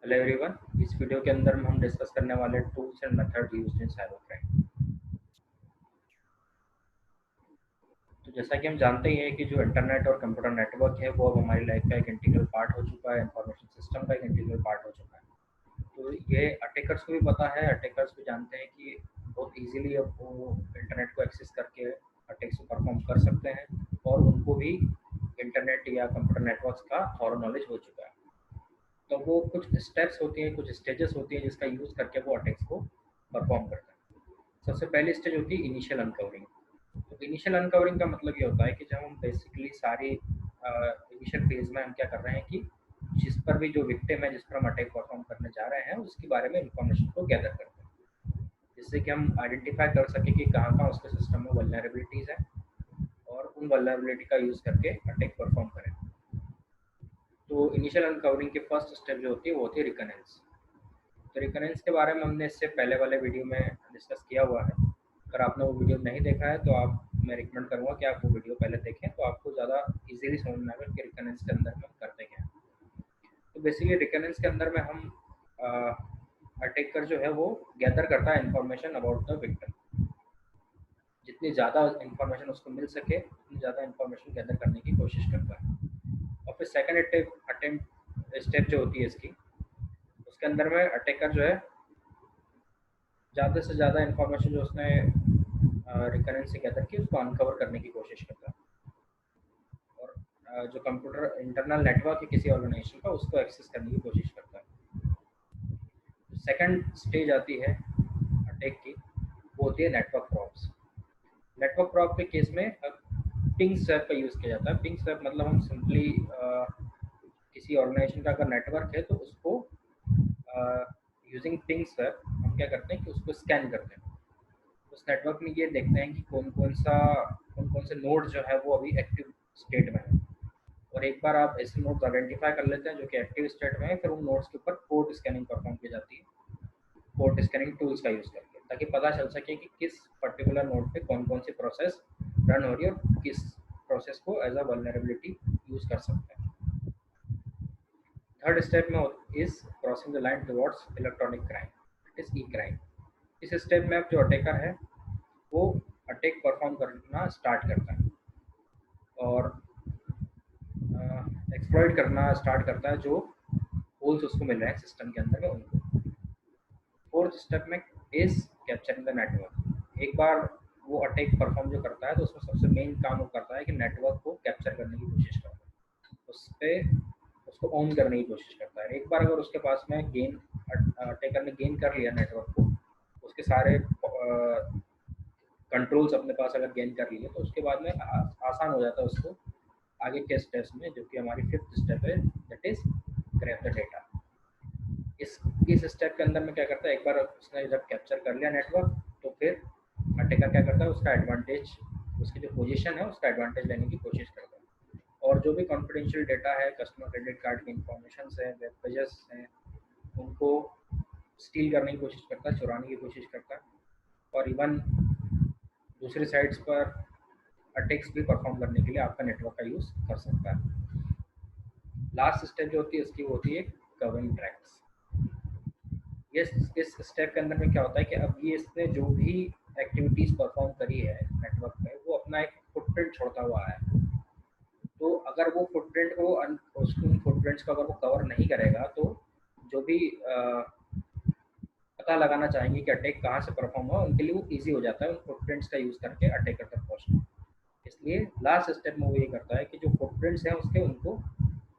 Hello everyone. इस video के अंदर हम डिस्कस करने वाले tools and method used in cyber crime. तो जैसा कि हम जानते ही हैं कि जो इंटरनेट और कंप्यूटर नेटवर्क है वो अब हमारी लाइफ का एक इंटीग्रल पार्ट हो चुका है, इंफॉर्मेशन सिस्टम का एक इंटीग्रल पार्ट हो चुका है। तो ये अटैकर्स को भी पता है, अटैकर्स भी जानते हैं कि बहुत इजीली अब वो इंटरनेट को एक्सेस करके अटैक्स को परफॉर्म कर सकते हैं और उनको भी इंटरनेट या कंप्यूटर नेटवर्क्स का थॉरो नॉलेज हो चुका है। तो वो कुछ स्टेप्स होती हैं, कुछ स्टेजेस होती हैं जिसका यूज़ करके वो अटैक्स को परफॉर्म करते हैं। सबसे पहली स्टेज होती है इनिशियल अनकवरिंग। तो इनिशियल अनकवरिंग का मतलब ये होता है कि जब हम बेसिकली सारी इनिशियल फेज में हम क्या कर रहे हैं कि जिस पर भी जो विक्टिम है, जिस पर हम अटैक परफॉर्म करने जा रहे हैं, उसके बारे में इंफॉर्मेशन को गैदर करते हैं, जिससे कि हम आइडेंटिफाई कर सकें कि कहाँ कहाँ उसके सिस्टम में वल्नरेबिलिटीज़ हैं और उन वल्नरेबिलिटी का यूज़ करके अटैक परफॉर्म करें। तो इनिशियल अनकवरिंग की फर्स्ट स्टेप जो होती है वो होती है रिकनेंस। तो रिकरेंस के बारे में हमने इससे पहले वाले वीडियो में डिस्कस किया हुआ है। अगर आपने वो वीडियो नहीं देखा है तो मैं रिकमेंड करूँगा कि आप वो वीडियो पहले देखें, तो आपको ज़्यादा इजीली समझ में आएगा कि रिकरेंस के अंदर में हम करते क्या हैं। तो बेसिकली रिकरेंस के अंदर में हम अटैकर जो है वो गैदर करता है इंफॉर्मेशन अबाउट द विक्टिम। जितनी ज़्यादा इंफॉर्मेशन उसको मिल सके उतनी ज़्यादा इंफॉर्मेशन गैदर करने की कोशिश करता है। और फिर सेकेंड अटेम्प्ट स्टेप जो होती है इसकी, उसके अंदर में अटैकर जो है ज़्यादा से ज़्यादा इन्फॉर्मेशन जो उसने रिकरेंस से गैदर की उसको अनकवर करने की कोशिश करता है और जो कंप्यूटर इंटरनल नेटवर्क है किसी ऑर्गेनाइजेशन का उसको एक्सेस करने की कोशिश करता है। सेकंड स्टेज आती है अटैक की, वो होती है नेटवर्क प्रॉप्स। नेटवर्क प्रॉप के केस में पिंग स्वैप का यूज़ किया जाता है। पिंग स्वैप मतलब हम सिंपली किसी ऑर्गेनाइजेशन का अगर नेटवर्क है तो उसको यूजिंग पिंग स्वैप हम क्या करते हैं कि उसको स्कैन करते हैं। उस नेटवर्क में ये देखते हैं कि कौन कौन से नोड जो है वो अभी एक्टिव स्टेट में है। और एक बार आप ऐसे नोड्स आइडेंटिफाई कर लेते हैं जो कि एक्टिव स्टेट में है, फिर उन नोड्स के ऊपर पोर्ट स्कैनिंग परफॉर्म की जाती है, पोर्ट स्कैनिंग टूल्स का यूज़ करके, ताकि पता चल सके कि किस पर्टिकुलर नोड पे कौन कौन सी प्रोसेस रन हो रही है और किस प्रोसेस को एज अ वल्नरेबिलिटी यूज़ कर सकते हैं। थर्ड स्टेप में is crossing the line towards electronic crime, it is E crime. इस स्टेप में अब जो अटैकर है वो अटैक परफॉर्म करना स्टार्ट करता है और एक्सप्लॉइट करना स्टार्ट करता है जो होल्स उसको मिल रहे हैं सिस्टम के अंदर में उनको। फोर्थ स्टेप में इज कैप्चरिंग द नेटवर्क। एक बार वो अटैक परफॉर्म जो करता है तो उसमें सबसे मेन काम वो करता है कि नेटवर्क को कैप्चर करने की कोशिश करता है, उस पर उसको ऑन करने की कोशिश करता है। एक बार अगर उसके पास में गेन अटैकर ने गेन कर लिया नेटवर्क को, उसके सारे कंट्रोल्स अपने पास अगर गेन कर लिए तो उसके बाद में आसान हो जाता है उसको आगे के स्टेप्स में, जो कि हमारी फिफ्थ स्टेप है, that is grab the data. इस स्टेप के अंदर में क्या करता है, एक बार उसने जब कैप्चर कर लिया नेटवर्क तो फिर अटैकर क्या करता है उसका एडवांटेज, उसकी जो पोजीशन है उसका एडवांटेज लेने की कोशिश करता है और जो भी कॉन्फिडेंशियल डेटा है, कस्टमर क्रेडिट कार्ड की इंफॉर्मेशन है, वेब पेजेस हैं, उनको स्टील करने की कोशिश करता है, चुराने की कोशिश करता है और इवन दूसरी साइड्स पर अटैक्स भी परफॉर्म करने के लिए आपका नेटवर्क का यूज़ कर सकता है। लास्ट स्टेप जो होती है इसकी होती है कवरिंग ट्रैक्स। ये इस स्टेप के अंदर में क्या होता है कि अब ये इसने जो भी एक्टिविटीज़ परफॉर्म करी है नेटवर्क में वो अपना एक फुटप्रिंट छोड़ता हुआ है। तो अगर वो फुटप्रिंट को उसको उन फुटप्रिंट्स को अगर वो कवर नहीं करेगा तो जो भी पता लगाना चाहेंगे कि अटैक कहाँ से परफॉर्म हुआ उनके लिए वो ईजी हो जाता है उन फुटप्रिंट्स का यूज़ करके अटैकर तक पहुँचना। इसलिए लास्ट स्टेप में वो ये करता है कि जो फुटप्रिंट्स हैं उसके उनको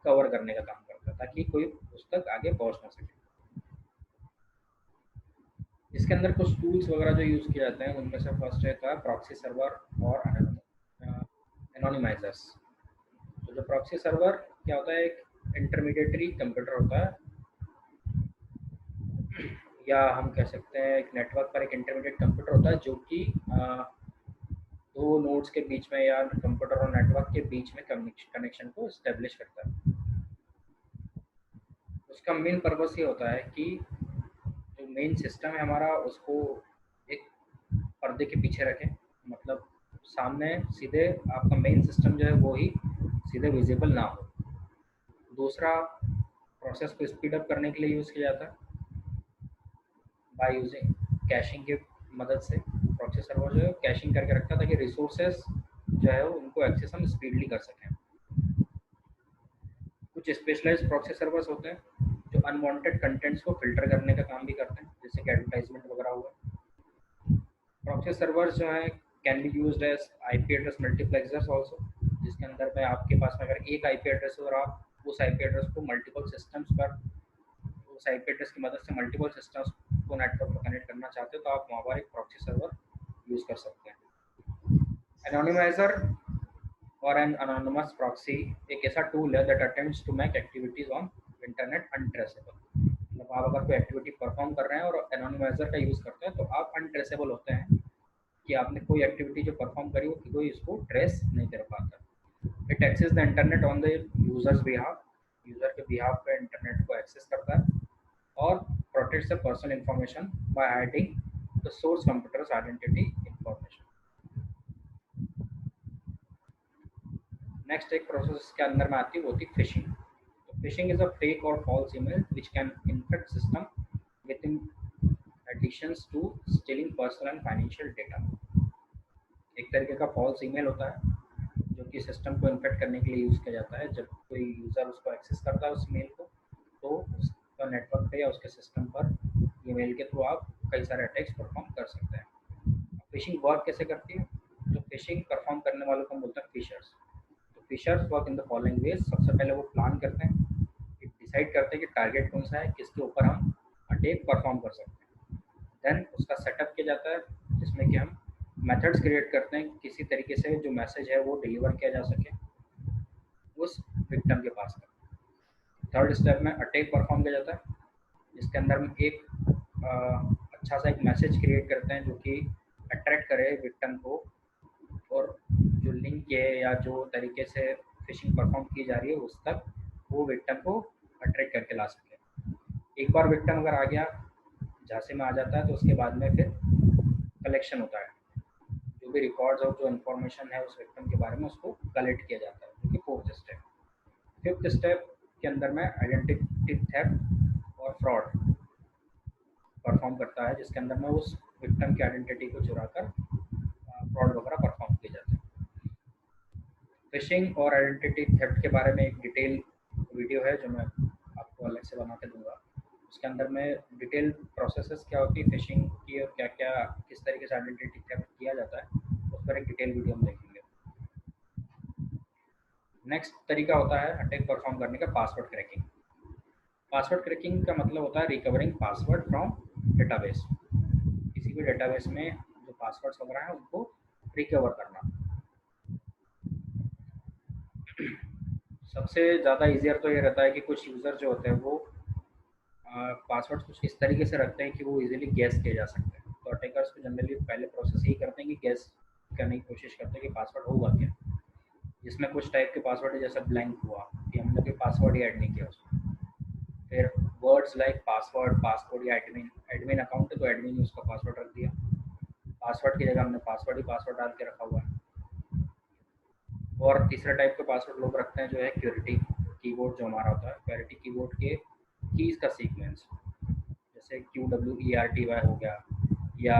कवर करने का काम करता है ताकि कोई उस तक आगे पहुँच ना सके। इसके अंदर कुछ टूल्स वगैरह जो यूज़ किए जाते हैं उनमें से फर्स्ट रहता है प्रॉक्सी सर्वर और एनोनिमाइजर्स। तो जो प्रॉक्सी सर्वर क्या होता है, एक इंटरमीडिएटरी कंप्यूटर होता है, या हम कह सकते हैं एक नेटवर्क पर एक इंटरमीडिएट कंप्यूटर होता है जो कि दो नोड्स के बीच में या कंप्यूटर और नेटवर्क के बीच में कनेक्शन को इस्टेब्लिश करता है। उसका मेन पर्पस ये होता है कि जो मेन सिस्टम है हमारा उसको एक पर्दे के पीछे रखें, मतलब सामने सीधे आपका मेन सिस्टम जो है वो ही सीधे विजिबल ना हो। दूसरा प्रोसेस को स्पीड अप करने के लिए यूज़ किया जाता है बाय यूजिंग कैशिंग की मदद से। प्रॉक्सी सर्वर जो है कैशिंग करके रखता है ताकि रिसोर्सेस जो है उनको एक्सेस हम स्पीडली कर सकें। कुछ स्पेशलाइज्ड प्रॉक्सी सर्वर्स होते हैं जो अनवांटेड कंटेंट्स को फिल्टर करने का काम भी करते हैं, जैसे कि एडवर्टाइजमेंट वगैरह हुआ। प्रॉक्सी सर्वर्स जो है can be used as IP address multiplexers also, जिसके अंदर में आपके पास में अगर एक आईपी एड्रेस है और आप उस आईपी एड्रेस को मल्टीपल सिस्टम्स पर उस आईपी एड्रेस की मदद से मल्टीपल सिस्टम्स को नेटवर्क में कनेक्ट करना चाहते हो तो आप वहाँ पर एक प्रॉक्सी सर्वर यूज़ कर सकते हैं। एनोनिमाइजर और एन अनोनिमस प्रॉक्सी एक ऐसा टूल है that attempts to make activities on internet untraceable. मतलब आप अगर कोई एक्टिविटी परफॉर्म कर रहे हैं और एनोनिमाइजर का यूज़ करते हैं तो आप अनट्रेसेबल होते हैं कि आपने कोई एक्टिविटी जो परफॉर्म करी वो कोई इसको ट्रेस नहीं कर पाता। It access the internet on the users behalf, user के बिहाफ पे इंटरनेट को एक्सेस करता है और protects the personal information by hiding the source computers identity information. Next एक प्रोसेस के अंदर में आती है वो होती है फिशिंग। तो फिशिंग इज अ फेक और false email which can infect system with in additions to stealing personal and financial data. एक तरीके का फॉल्स ईमेल होता है जो कि सिस्टम को इन्फेक्ट करने के लिए यूज़ किया जाता है। जब कोई यूज़र उसको एक्सेस करता है उस मेल को तो उसका नेटवर्क पे या उसके सिस्टम पर ईमेल के थ्रू आप कई सारे अटैक्स परफॉर्म कर सकते हैं। फिशिंग वर्क कैसे करती है? जो फिशिंग परफॉर्म करने वालों को हम बोलते हैं फिशर्स। तो phishers work in the following ways. सबसे पहले वो प्लान करते हैं, डिसाइड करते हैं कि टारगेट कौन सा है, किसके ऊपर हम अटैक परफॉर्म कर सकते हैं। देन उसका सेटअप किया जाता है जिसमें कि हम मेथड्स क्रिएट करते हैं किसी तरीके से जो मैसेज है वो डिलीवर किया जा सके उस विक्टिम के पास तक। थर्ड स्टेप में अटैक परफॉर्म किया जाता है जिसके अंदर हम एक अच्छा सा एक मैसेज क्रिएट करते हैं जो कि अट्रैक्ट करे विक्टिम को और जो लिंक है या जो तरीके से फिशिंग परफॉर्म की जा रही है उस तक वो विक्टिम को अट्रैक्ट करके ला सके। एक बार विक्टिम अगर आ गया, झांसे में आ जाता है तो उसके बाद में फिर कलेक्शन होता है। जो भी रिकॉर्ड्स और जो इन्फॉर्मेशन है उस विक्टिम के बारे में उसको कलेक्ट किया जाता है, जो कि फोर्थ स्टेप। फिफ्थ स्टेप के अंदर में आइडेंटिटी थेफ्ट और फ्रॉड परफॉर्म करता है जिसके अंदर में उस विक्टिम की आइडेंटिटी को चुराकर फ्रॉड वगैरह परफॉर्म किए जाते हैं। फिशिंग और आइडेंटिटी थेफ्ट के बारे में एक डिटेल वीडियो है जो मैं आपको अलग से बना के दूंगा। उसके अंदर में डिटेल प्रोसेसेस क्या होती है फिशिंग की और क्या क्या किस तरीके से आइडेंटिटी थेफ्ट किया जाता है उस पर एक डिटेल वीडियो हम देखेंगे। नेक्स्ट तरीका होता है अटैक परफॉर्म करने का पासवर्ड क्रैकिंग। पासवर्ड क्रैकिंग का मतलब होता है रिकवरिंग पासवर्ड फ्रॉम डेटाबेस। किसी भी डेटाबेस में जो पासवर्ड्स वगैरह हैं उनको रिकवर करना। सबसे ज़्यादा ईजियर तो ये रहता है कि कुछ यूज़र जो होते हैं वो पासवर्ड कुछ इस तरीके से रखते हैं कि वो इजीली गैस किए जा सकते हैं। तो अटैकर्स को जनरली पहले प्रोसेस यही करते हैं कि गैस करने की कोशिश करते हैं कि पासवर्ड होगा क्या, जिसमें कुछ टाइप के पासवर्ड है जैसे ब्लैंक हुआ कि हमने कोई पासवर्ड ही ऐड नहीं किया उसमें। फिर वर्ड्स लाइक पासवर्ड, पासकोड या एडमिन, एडमिन अकाउंट है तो एडमिन ने उसका पासवर्ड रख दिया। पासवर्ड की जगह हमने पासवर्ड ही पासवर्ड डाल के रखा हुआ है। और तीसरा टाइप का पासवर्ड लोग रखते हैं जो है क्यूरिटी कीबोर्ड जो हमारा होता है, क्यूरिटी कीबोर्ड के कीज़ का सीक्वेंस, जैसे QWERTY हो गया या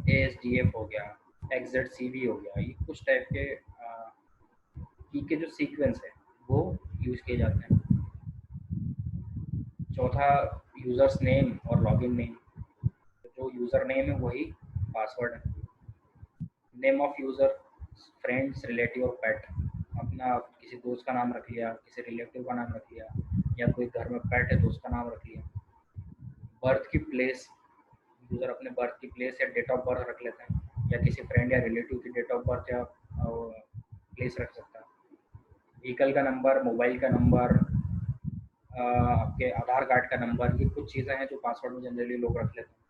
ASDF हो गया, XZCB हो गया। ये कुछ टाइप के की के जो सीक्वेंस है वो यूज़ किए जाते हैं। चौथा यूज़र्स नेम और लॉगिन नेम। जो यूज़र नेम है वही पासवर्ड है। Name of user, friends, relative और पेट। अपना किसी दोस्त का नाम रख लिया, किसी रिलेटिव का नाम रख लिया या कोई घर में पेट है तो उसका नाम रख लिया। बर्थ की प्लेस, यूज़र अपने बर्थ की प्लेस या डेट ऑफ बर्थ रख लेते हैं या किसी फ्रेंड या रिलेटिव की डेट ऑफ बर्थ या प्लेस रख सकता है। व्हीकल का नंबर, मोबाइल का नंबर, आपके आधार कार्ड का नंबर, ये कुछ चीज़ें हैं जो पासवर्ड में जनरली लोग रख लेते हैं।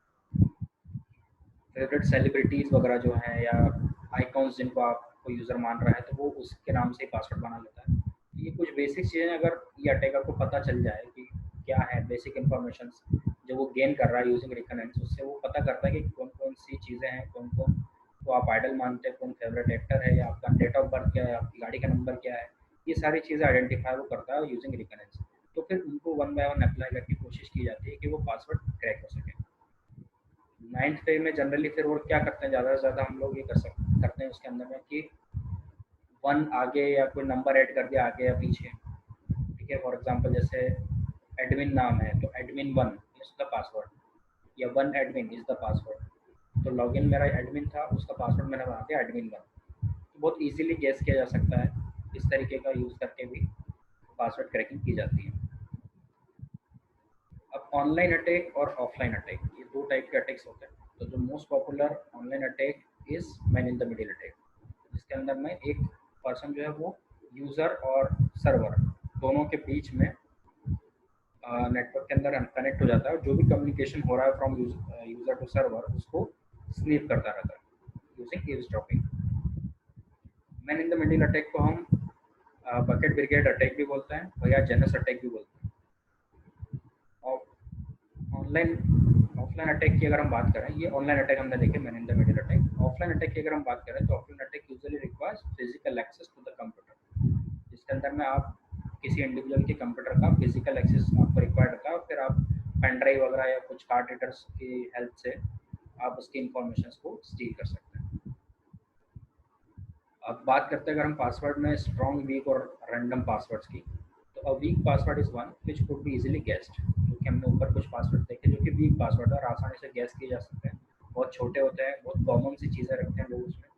फेवरेट सेलिब्रिटीज़ वगैरह जो हैं या आइकॉन्स जिनको आपको यूज़र मान रहा है तो वो उसके नाम से ही पासवर्ड बना लेता है। ये कुछ बेसिक चीज़ें अगर ये अटैकर को पता चल जाए कि क्या है बेसिक इन्फॉर्मेशन जो वो गेन कर रहा है यूजिंग रिकनेंस, उससे वो पता करता है कि कौन कौन सी चीज़ें हैं, कौन कौन को आप आइडल मानते हैं, कौन फेवरेट एक्टर है या आपका डेट ऑफ बर्थ क्या है, आपकी गाड़ी का नंबर क्या है। ये सारी चीज़ें आइडेंटिफाई वो करता है यूजिंग रिकनेंस। तो फिर उनको वन बाय वन अप्लाई करके कोशिश की जाती है कि वो पासवर्ड क्रैक हो सके। नाइन्थ पे में जनरली फिर वो क्या करते हैं, ज़्यादा से ज़्यादा हम लोग ये करते हैं उसके अंदर में कि वन आगे या कोई नंबर ऐड कर दिया आगे या पीछे। ठीक है, फॉर एग्जांपल जैसे एडमिन नाम है तो admin one is the password, या one admin is the password. तो लॉगिन मेरा एडमिन था, उसका पासवर्ड मैंने बना दिया एडमिन वन। तो बहुत इजीली गेस किया जा सकता है, इस तरीके का यूज़ करके भी पासवर्ड क्रैकिंग की जाती है। अब ऑनलाइन अटैक और ऑफलाइन अटैक, ये दो टाइप के अटैक्स होते हैं। तो जो most popular online attack is man in the middle attack, जिसके अंदर में एक पर्सन जो है वो यूज़र और सर्वर दोनों के बीच में नेटवर्क के अंदर कनेक्ट हो जाता है, और जो भी कम्युनिकेशन हो रहा है फ्रॉम यूज़र टू सर्वर उसको स्नीप करता रहता है using eavesdropping. Man in the middle attack को हम बकेट ब्रिगेड अटैक भी बोलते हैं और या जेनस अटैक भी बोलते हैं। और ऑनलाइन ऑफलाइन अटैक की अगर हम बात करें, ये ऑनलाइन अटैक हमने देखे man in the middle attack. Offline attack की अगर हम बात करें तो offline attack usually requires physical access to the computer, जिसके अंदर में आप किसी इंडिविजुअल के कंप्यूटर का फिजिकल एक्सेस आपको रिक्वायर्ड होता है, और फिर आप पेन ड्राइव वगैरह या कुछ कार्ड रीडर्स की हेल्प से आप उसकी इंफॉर्मेशन को स्टील कर सकते हैं। अब बात करते हैं अगर हम पासवर्ड में स्ट्रॉन्ग, वीक और रैंडम पासवर्ड्स की। तो a week password is one which could be easily guessed, क्योंकि हमने ऊपर कुछ पासवर्ड देखे जो कि वीक पासवर्ड है और आसानी से गेस किए जा सकते हैं, बहुत छोटे होते हैं, बहुत कॉमन सी चीज़ें रखते हैं लोग उसमें।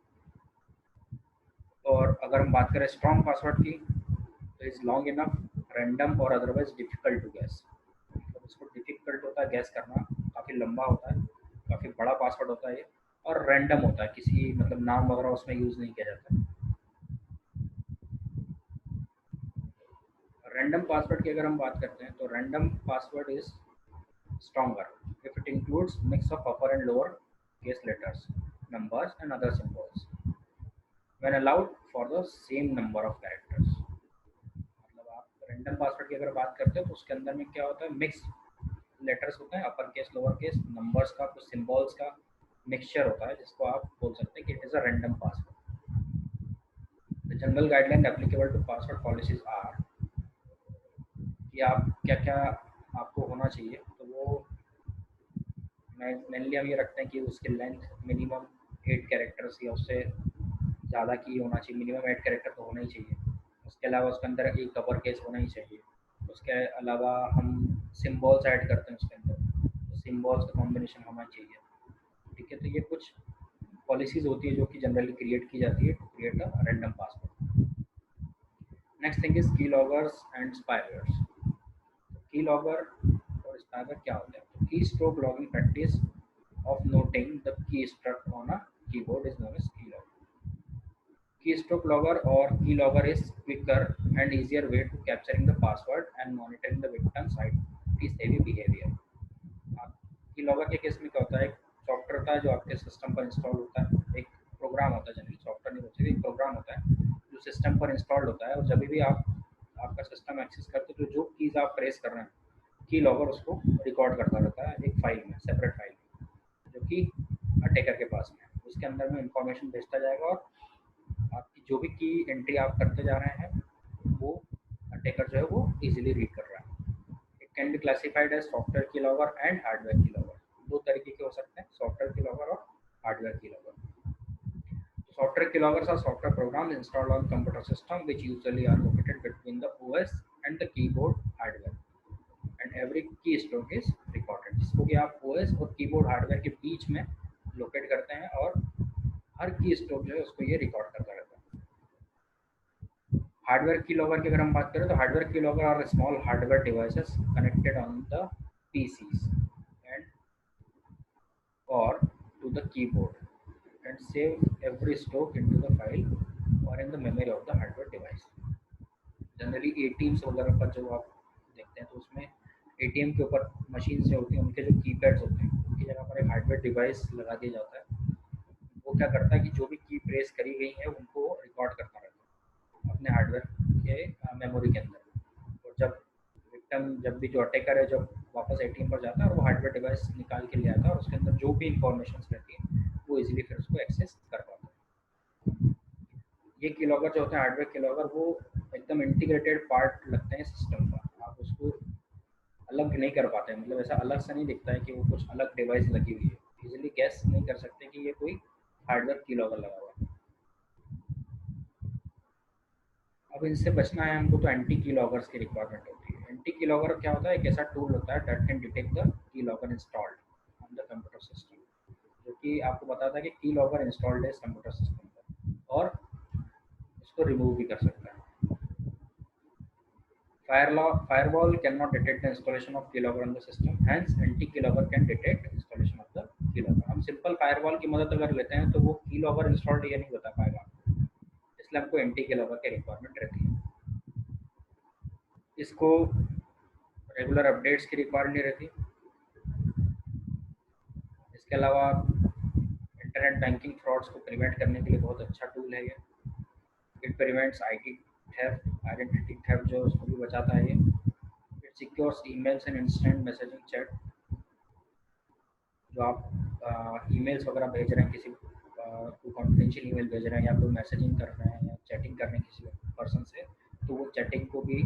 और अगर हम बात करें स्ट्रॉन्ग पासवर्ड की, तो इज लॉन्ग इनफ, रैंडम और अदरवाइज डिफिकल्ट टू गैस। मतलब इसको डिफिकल्ट होता है गैस करना, काफ़ी लंबा होता है, काफ़ी बड़ा पासवर्ड होता है ये, और रैंडम होता है, किसी मतलब नाम वगैरह उसमें यूज़ नहीं किया जाता। रैंडम पासवर्ड की अगर हम बात करते हैं तो random password is stronger if it includes mix of upper and lower case letters, numbers and other symbols when allowed for the same number of characters। मतलब आप रैंडम पासवर्ड की अगर बात करते हो तो उसके अंदर में क्या होता है, मिक्स लेटर्स होते हैं, upper case lower case, numbers का कुछ सिंबल्स का मिक्सचर होता है, जिसको आप बोल सकते हैं कि it is a random password. The general guideline applicable to password policies are, कि आप क्या क्या आपको होना चाहिए। तो वो मेनली हम ये रखते हैं कि उसकी लेंथ मिनिमम 8 कैरेक्टर्स या उससे ज़्यादा की होना चाहिए, मिनिमम 8 कैरेक्टर तो होना ही चाहिए। उसके अलावा उसके अंदर एक अपर केस होना ही चाहिए। उसके अलावा हम सिम्बॉल्स ऐड करते हैं उसके अंदर, तो सिम्बॉल्स का कॉम्बिनेशन होना चाहिए। ठीक है, तो ये कुछ पॉलिसीज़ होती है जो कि जनरली क्रिएट की जाती है to create a random password. Next thing is key loggers and spywares. Key logger और स्पाईवेयर क्या होता है? तो keystroke logging practice of noting the key struck on a keyboard is known as keylogger. Keystroke logger or keylogger is quicker and easier way to capturing the password and monitoring the victim's IT-savvy behavior. Keylogger के case में क्या होता है, एक software होता है जो आपके सिस्टम पर इंस्टॉल होता है, एक प्रोग्राम होता है, जनरली सॉफ्टवेयर नहीं होता है, एक प्रोग्राम होता है जो सिस्टम पर इंस्टॉल्ड होता है, और जब भी आप आपका सिस्टम एक्सेस करते हो तो जो कीज़ आप प्रेस कर रहे हैं, की लॉगर उसको रिकॉर्ड करता रहता है एक फाइल में, सेपरेट फाइल में, जो कि अटैकर के पास में है। उसके अंदर में इंफॉर्मेशन भेजता जाएगा, और आपकी जो भी की एंट्री आप करते जा रहे हैं वो अटैकर जो है वो इजीली रीड कर रहा है। It can be classified as software key logger and hardware key logger. दो तरीके के हो सकते हैं, सॉफ्टवेयर की लॉगर और hardware key logger. Software keyloggers are software programs installed on computer system which usually are located between the OS and the keyboard hardware, and every keystroke is recorded, जिसको कि आप OS और keyboard hardware के बीच में locate करते हैं, और हर की स्ट्रोक जो है उसको ये रिकॉर्ड करता रहता है। हार्डवेयर की लॉगर की अगर हम बात करें तो hardware key logger are small hardware devices connected on the PCs and or to the keyboard and save every stroke into the file or in the memory of the hardware device। Generally ATMs वगैरह पर जो आप देखते हैं तो उसमें ATM के ऊपर मशीन से होती हैं, उनके जो कीपैड्स होते हैं उनकी जगह पर एक हार्डवेयर डिवाइस लगा दिया जाता है। वो क्या करता है कि जो भी की प्रेस करी गई है उनको रिकॉर्ड करता रहता है अपने हार्डवेयर के मेमोरी के अंदर। और जब विक्टिम, जब भी जो अटैकर है जब वापस ATM पर जाता है और वो हार्डवेयर डिवाइस निकाल के ले आता है, और उसके अंदर जो भी इंफॉर्मेशन रहती है वो इजीली फिर उसको एक्सेस कर पाता है। ये कीलॉगर जो होते हैं हार्डवेयर कीलॉगर, वो एकदम इंटीग्रेटेड पार्ट लगते हैं सिस्टम का। आप उसको अलग नहीं कर पाते हैं, मतलब ऐसा अलग सा नहीं दिखता है कि वो कुछ अलग डिवाइस लगी हुई है, इजीली गैस नहीं कर सकते कि ये कोई हार्डवेयर की लॉगर लगा हुआ है। अब इनसे बचना है हमको तो एंटी की लॉगर्स की रिक्वायरमेंट होती है। एंटी की लॉगर क्या होता है, एक ऐसा टूल होता है that can detect the key logger installed on the computer system, जो कि आपको बताता है कि की लॉगर इंस्टॉल्ड है इस कंप्यूटर सिस्टम पर, और इसको रिमूव भी कर सकता है। Firewall cannot detect the installation of keylogger on the system, hence anti-keylogger can detect installation of the keylogger। हम सिंपल फायरवॉल की मदद अगर लेते हैं तो वो keylogger इंस्टॉल्ड ये नहीं बता पाएगा, इसलिए हमको एंटी keylogger की रिक्वायरमेंट रहती है। इसको रेगुलर अपडेट्स की रिक्वायरमेंट नहीं रहती। इसके अलावा इंटरनेट बैंकिंग फ्रॉड्स को प्रिवेंट करने के लिए बहुत अच्छा टूल है ये। It prevents IT theft, identity theft जो उसको भी बचाता है ये। It secures emails and instant messaging chat, जो आप ईमेल्स वगैरह भेज रहे हैं, किसी को कॉन्फिडेंशियल ईमेल भेज रहे हैं या कोई मैसेजिंग कर रहे हैं या चैटिंग कर रहे हैं किसी पर्सन से, तो वो चैटिंग को भी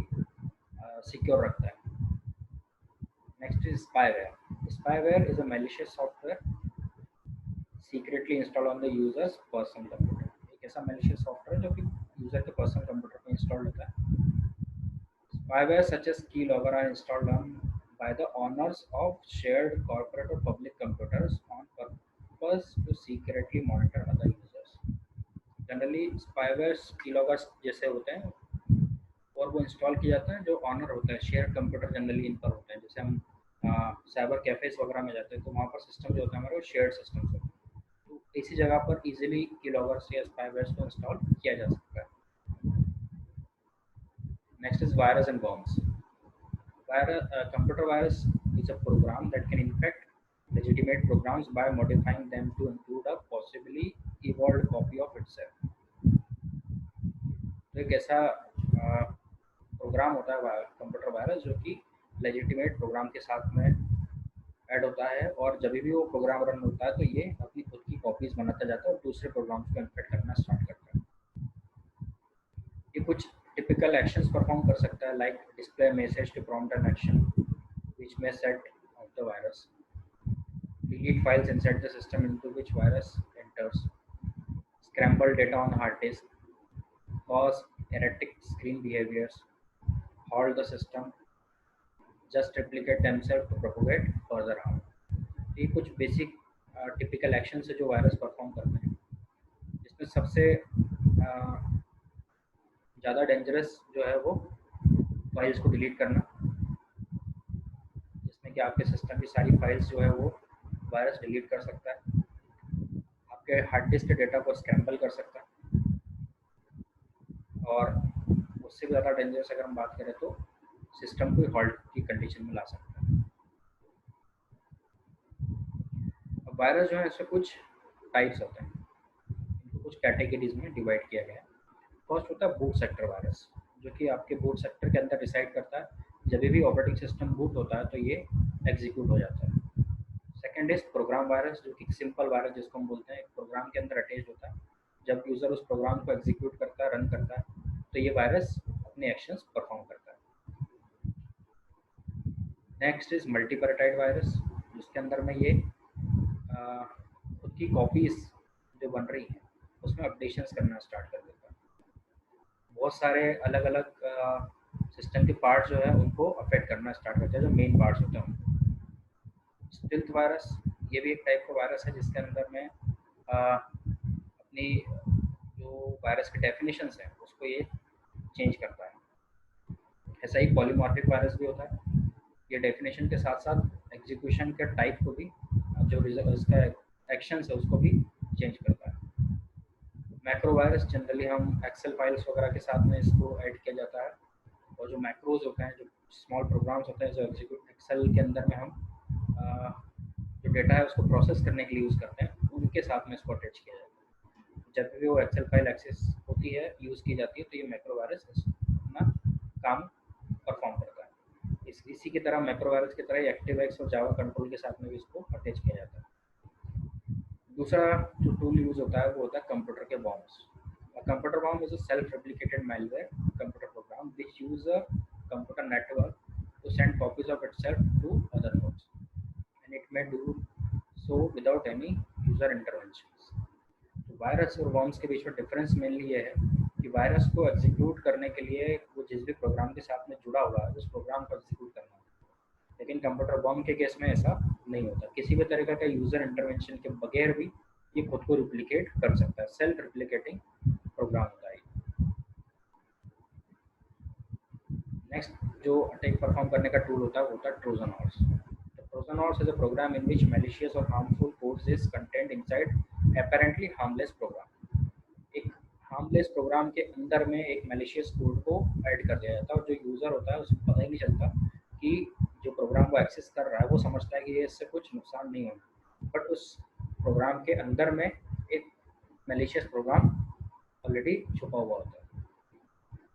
सिक्योर रखता है। Next is spyware. Spyware is a malicious software secretly install on the users personal computer. एक ऐसा मैलिशियस सॉफ्टवेयर जो कि यूजर के पर्सनल कंप्यूटर पर इंस्टॉल होता है। Spyware such as keylogger are installed on by the owners of shared corporate or public computers on purpose to secretly monitor other users। Generally spyware कीलॉगर्स जैसे होते हैं और वो इंस्टॉल किए जाते हैं जो ऑनर होता है, शेयर कंप्यूटर जनरली इन पर होते हैं। जैसे हम साइबर कैफेज वगैरह में जाते हैं तो वहाँ पर सिस्टम जो होता है हमारे वो शेयर्ड सिस्टम होते हैं, तो इसी जगह पर इजीली कीलॉगर्स या स्पाईवेयर्स को इंस्टॉल किया जा सकता है। Next is virus and bombs. Computer virus is a program that can infect legitimate programs by modifying them to include a possibly evolved copy of itself। तो एक ऐसा प्रोग्राम होता है कंप्यूटर वायरस जो कि लेजिटिमेट प्रोग्राम के साथ में ऐड होता है, और जब भी वो प्रोग्राम रन होता है तो ये अपनी खुद की कॉपीज बनाता जाता है और दूसरे प्रोग्राम्स को इन्फेक्ट करना स्टार्ट करता है। ये कुछ टिपिकल एक्शंस परफॉर्म कर सकता है, like display message to prompt an action which may set of the virus, delete files inside the system into which virus enters, scramble data on hard disk, cause erratic screen behaviors, halt the system, just replicate themselves to propagate further harm। ये कुछ basic typical action है जो virus perform करते हैं। इसमें सबसे ज़्यादा dangerous जो है वो फाइल्स को डिलीट करना, जिसमें कि आपके सिस्टम की सारी फाइल्स जो है वो वायरस डिलीट कर सकता है, आपके हार्ड डिस्क के डेटा को स्क्रैम्बल कर सकता है, और उससे भी ज़्यादा डेंजरस अगर हम बात करें तो सिस्टम को हॉल्ट की कंडीशन में ला सकता है। अब वायरस जो है इससे कुछ टाइप्स होते हैं, इनको कुछ कैटेगरीज में डिवाइड किया गया है। फर्स्ट होता है बूट सेक्टर वायरस, जो कि आपके बूट सेक्टर के अंदर डिसाइड करता है, जब भी ऑपरेटिंग सिस्टम बूट होता है तो ये एग्जीक्यूट हो जाता है। सेकेंड इज प्रोग्राम वायरस, जो कि सिंपल वायरस जिसको हम बोलते हैं, एक प्रोग्राम के अंदर अटैच होता है, जब यूज़र उस प्रोग्राम को एग्जीक्यूट करता है, रन करता है, तो ये वायरस अपने एक्शंस परफॉर्म करता है। नेक्स्ट इज मल्टीपैराटाइड वायरस, जिसके अंदर में ये खुद की कॉपीज जो बन रही हैं उसमें अपडेशंस करना स्टार्ट कर देता है। बहुत सारे अलग अलग सिस्टम के पार्ट्स जो है उनको अफेक्ट करना स्टार्ट करता है, जो मेन पार्ट्स होते हैं। स्टिल्थ वायरस, ये भी एक टाइप का वायरस है जिसके अंदर में अपनी जो वायरस की डेफिनेशंस हैं उसको ये चेंज करता है। ऐसा ही पॉलीमॉर्फिक वायरस भी होता है, ये डेफिनेशन के साथ साथ एग्जीक्यूशन के टाइप को भी, जो इसका एक्शन है उसको भी चेंज करता है। मैक्रो वायरस जनरली हम एक्सेल फाइल्स वगैरह के साथ में इसको ऐड किया जाता है, और जो मैक्रोज होते हैं, जो स्मॉल प्रोग्राम्स होते हैं जो एग्जीक्यूट एक्सेल के अंदर में हम जो डेटा है उसको प्रोसेस करने के लिए यूज़ करते हैं, उनके साथ में इसको अटैच किया जाता है। जब भी वो एक्सेल फाइल एक्सेस होती है, यूज़ की जाती है, तो ये मैक्रो वायरस अपना काम परफॉर्म करता है। इसी की तरह मैक्रो वायरस की तरह एक्टिव एक्स और जावा कंट्रोल के साथ में भी इसको अटैच किया जाता है। दूसरा जो टूल यूज़ होता है वो होता है कंप्यूटर के bombs. Computer bomb is a self replicated malware computer program which use a computer network to to send copies of itself to other nodes, and it may do so without any user interventions. तो virus और worms के बीच में difference mainly ये है कि virus को execute करने के लिए वो जिस भी प्रोग्राम के साथ में जुड़ा हुआ है उस प्रोग्राम को एग्जीक्यूट करना होता है, लेकिन कंप्यूटर वॉर्म के केस में ऐसा नहीं होता। किसी भी तरीके का यूजर इंटरवेंशन के बगैर भी ये खुद को रिप्लिकेट कर सकता है, सेल्फ रिप्लिकेटिंग प्रोग्राम होता है। नेक्स्ट जो अटैक परफॉर्म करने का टूल होता है वो होता है Trojan horse. Trojan horse is a program in which malicious or harmful code is contained inside apparently harmless program. एक हार्मलेस प्रोग्राम के अंदर में एक मैलिशियस कोड को ऐड कर दिया जाता है और जो यूज़र होता है उसको पता ही नहीं चलता कि जो प्रोग्राम को एक्सेस कर रहा है वो समझता है कि ये इससे कुछ नुकसान नहीं होना, बट उस प्रोग्राम के अंदर में एक मैलिशियस प्रोग्राम ऑलरेडी छुपा हुआ होता है।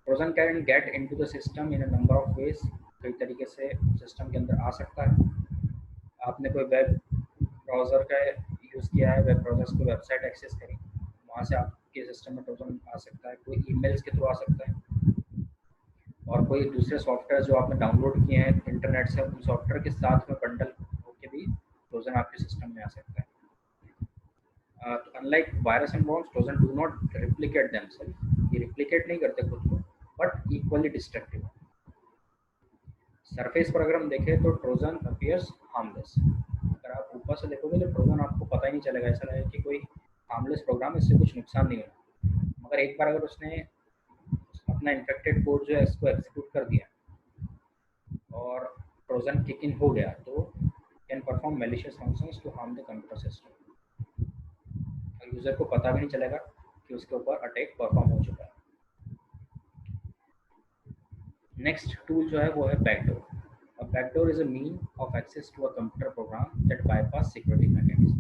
Trojan can get into the system in a number of ways, कई तरीके से सिस्टम के अंदर आ सकता है। आपने कोई वेब ब्राउज़र का यूज़ किया है, वेब ब्राउज़र्स को वेबसाइट एक्सेस करी, वहाँ से आपके सिस्टम में ट्रोजन आ सकता है, कोई ईमेल्स के थ्रू आ सकता है, और कोई दूसरे सॉफ्टवेयर जो आपने डाउनलोड किए हैं इंटरनेट से उन सॉफ्टवेयर के साथ में बंडल होकर भी ट्रोजन आपके सिस्टम में आ सकता है। तो unlike virus and worms, Trojan do not replicate themselves, ये रिप्लिकेट नहीं करते खुद को, बट इक्वली डिस्ट्रक्टिव। सरफेस पर अगर हम देखें तो ट्रोजन अपीयर्स हार्मलेस। अगर आप ऊपर से देखोगे तो ट्रोजन आपको पता ही नहीं चलेगा, ऐसा लगेगा कि कोई हार्मलेस प्रोग्राम, इससे कुछ नुकसान नहीं होना। मगर एक बार अगर उसने अपना इन्फेक्टेड कोड जो है इसको एग्जीक्यूट कर दिया और ट्रोजन किक इन हो गया तो can perform malicious functions to harm the computer system, और यूजर को पता भी नहीं चलेगा कि उसके ऊपर अटैक परफॉर्म हो चुका है। नेक्स्ट टूल जो है वो है backdoor. A backdoor is a mean of access to a computer program that bypass security mechanism.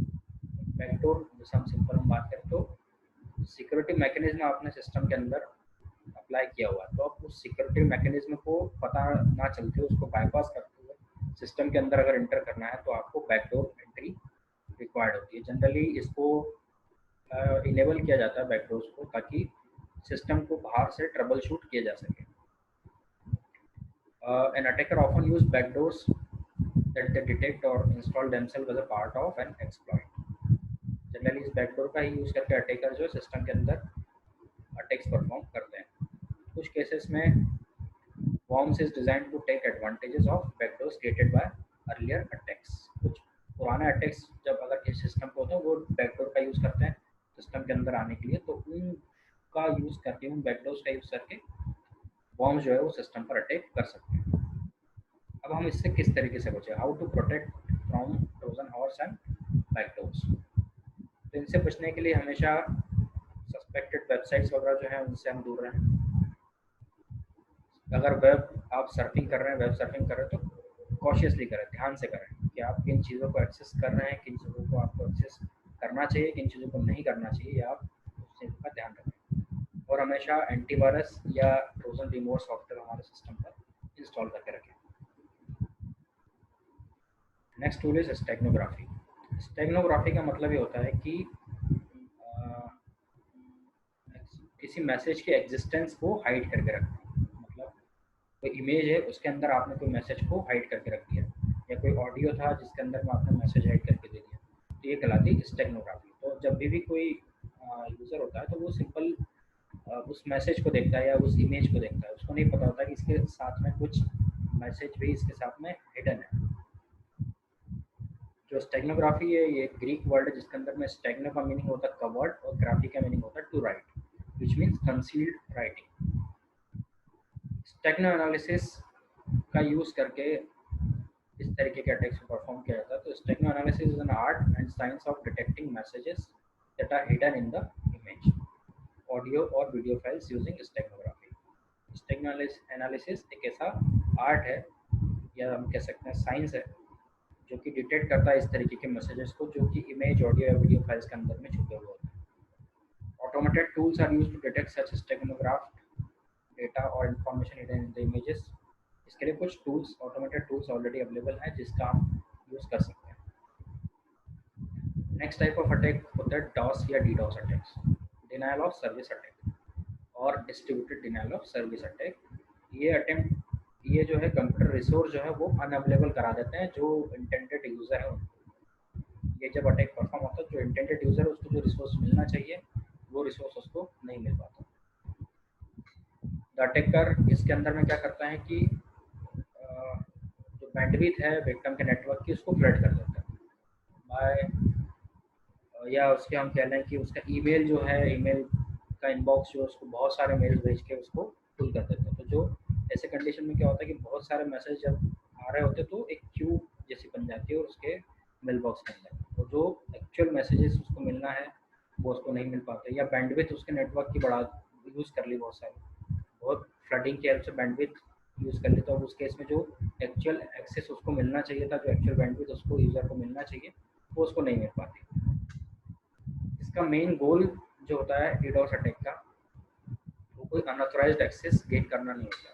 Backdoor जैसे हम सिंपल हम बात करें तो सिक्योरिटी मैकेनिज्म आपने सिस्टम के अंदर अप्लाई किया हुआ है, तो आप उस सिक्योरिटी मैकेनिज्म को पता ना चलते उसको बाईपास करते हुए सिस्टम के अंदर अगर एंटर करना है तो आपको बैकडोर एंट्री रिक्वायर्ड होती है। जनरली इसको इनेबल किया जाता है बैकडोर्स को, ताकि सिस्टम को बाहर से ट्रबल शूट किया जा सके। An attacker often use backdoors that they detect or install themselves as a part of an exploit. Generally इस बैकडोर का ही यूज़ करके अटैकर जो सिस्टम के अंदर अटैक्स परफॉर्म करते हैं। कुछ केसेस में worms is designed to take advantages of backdoors created by earlier attacks. कुछ पुराने अटैक्स जब अगर किसी सिस्टम को होते हैं वो बैकडोर का यूज़ करते हैं सिस्टम के अंदर आने के लिए, तो उनका यूज़ करके, उन बैकडोर्स का यूज़ करके वॉर्म्स जो है वो सिस्टम पर अटैक कर सकते हैं। अब हम इससे किस तरीके से बचें, how to protect from Trojan horse and backdoors. तो इनसे बचने के लिए हमेशा सस्पेक्टेड वेबसाइट्स वगैरह जो है उनसे हम दूर रहें। अगर वेब आप सर्फिंग कर रहे हैं, वेब सर्फिंग कर रहे हैं तो कॉशियसली करें, ध्यान से करें कि आप किन चीज़ों को एक्सेस कर रहे हैं, किन चीज़ों को आपको एक्सेस करना चाहिए, किन चीज़ों को नहीं करना चाहिए, या आप उस चीज़ का ध्यान रखें। और हमेशा एंटीवायरस या ट्रोजन रिमूवर सॉफ्टवेयर हमारे सिस्टम पर इंस्टॉल करके रखें। Next tool is steganography. Steganography का मतलब ये होता है कि किसी मैसेज के एग्जिस्टेंस को हाइड करके रखना। मतलब कोई इमेज है उसके अंदर आपने कोई मैसेज को हाइड करके रख दिया, या कोई ऑडियो था जिसके अंदर में आपने मैसेज हाइड करके दे दिया, तो ये कहलाती है स्टेगनोग्राफी। तो जब भी कोई यूज़र होता है तो वो सिंपल उस मैसेज को देखता है या उस इमेज को देखता है, उसको नहीं पता होता कि इसके साथ में कुछ मैसेज भी इसके साथ में हिडन है। जो स्टेगनोग्राफी है ये ग्रीक वर्ड है जिसके अंदर में स्टेगनो का मीनिंग होता है कवर्ड और ग्राफी का मीनिंग होता है to write, which means concealed writing. Stegano analysis का यूज करके इस तरीके के अटैक्स को परफॉर्म किया जाता है। तो stegano analysis is an art and science of detecting messages that are hidden in the image, audio और video files using steganography. Stegano analysis एक ऐसा आर्ट है या हम कह सकते हैं साइंस है जो कि डिटेक्ट करता है इस तरीके के मैसेजेस को जो कि इमेज, ऑडियो या वीडियो फाइल्स के अंदर में छुपे हुए होते हैं। Automated tools are used to detect such steganographed data और information hidden in the images. इसके लिए कुछ tools, automated tools already available हैं जिसका हम यूज़ कर सकते हैं। नेक्स्ट टाइप ऑफ अटैक होता है डॉस या DDoS attacks, denial of service attack और distributed denial of service attack. ये अटेम्प्ट ये जो है कंप्यूटर रिसोर्स जो है वो अनअवेलेबल करा देते हैं जो इंटेंडेड यूज़र है उनको। ये जब अटैक परफॉर्म होता है, जो इंटेंडेड यूज़र है उसको जो रिसोर्स मिलना चाहिए वो रिसोर्स उसको नहीं मिल पाता। द अटैकर इसके अंदर में क्या करता है कि जो बैंडविड्थ है विक्टिम के नेटवर्क की उसको फ्लड कर देता है बाय, या उसके हम कह लें कि उसका ईमेल जो है, ईमेल का इनबॉक्स जो है उसको बहुत सारे मेल्स भेज के उसको फुल कर देते हैं। तो जो ऐसे कंडीशन में क्या होता है कि बहुत सारे मैसेज जब आ रहे होते हैं तो एक क्यू जैसी बन जाती है और उसके मेल बॉक्स के अंदर, तो जो एक्चुअल मैसेजेस उसको मिलना है वो उसको नहीं मिल पाते, या बैंडविड्थ उसके नेटवर्क की बढ़ा यूज़ कर ली बहुत सारी, बहुत फ्लडिंग की हेल्प से बैंडविड्थ यूज़ कर ली, तो उस केस में जो एक्चुअल एक्सेस उसको मिलना चाहिए था, जो एक्चुअल बैंडविड्थ उसको यूज़र को मिलना चाहिए वो उसको नहीं मिल पाती। इसका मेन गोल जो होता है डीडोस अटैक का, वो कोई अनऑथराइज्ड एक्सेस गेन करना नहीं होता,